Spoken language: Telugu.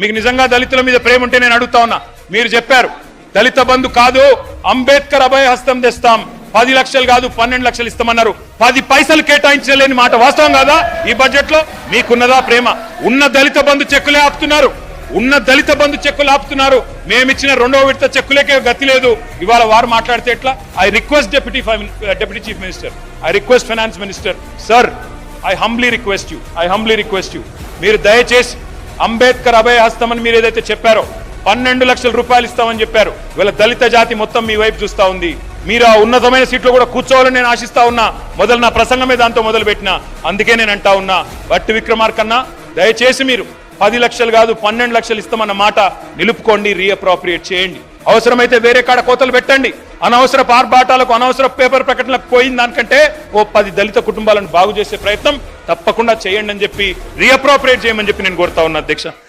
మీకు నిజంగా దళితుల మీద ప్రేమ ఉంటే నేను అడుగుతా ఉన్నా, మీరు చెప్పారు దళిత బంధు కాదు అంబేద్కర్ అభయ హస్తం తెస్తాం, 10 లక్షలు కాదు 12 లక్షలు ఇస్తామన్నారు. 10 పైసలు కేటాయించలేని మాట వాస్తవం కాదా? ఈ బడ్జెట్ లో మీకున్నదా ప్రేమ? ఉన్న దళిత బంధు చెక్కులే ఆపుతున్నారు, ఉన్న దళిత బంధు చెక్కులు ఆపుతున్నారు. మేమిచ్చిన 2వ విడత చెక్కులకే గతి లేదు. ఇవాళ వారు మాట్లాడితే ఎట్లా? I request deputy chief minister, I request finance minister, sir I humbly request you మీరు దయచేసి అంబేద్కర్ అభయ హస్తం అని మీరు ఏదైతే చెప్పారో 12 లక్షల రూపాయలు ఇస్తామని చెప్పారు. వీళ్ళ దళిత జాతి మొత్తం మీ వైపు చూస్తా ఉంది. మీరు ఆ ఉన్నతమైన సీట్లో కూడా కూర్చోవాలని నేను ఆశిస్తా ఉన్నా. నా ప్రసంగమే దాంతో మొదలు పెట్టినా. అందుకే నేను అంటా ఉన్నా, బట్టి విక్రమార్కన్న దయచేసి మీరు 10 లక్షలు కాదు 12 లక్షలు ఇస్తామన్న మాట నిలుపుకోండి, రీఅప్రోప్రియేట్ చేయండి. అవసరమైతే వేరే కాడ కోతలు పెట్టండి. అనవసర ఆర్భాటాలకు అనవసర పేపర్ ప్రకటనలకు పోయిన దానికంటే ఓ 10 దళిత కుటుంబాలను బాగు చేసే ప్రయత్నం తప్పకుండా చేయండి అని చెప్పి రీఅప్రోప్రియేట్ చేయమని చెప్పి నేను కోరుతా ఉన్నా అధ్యక్ష.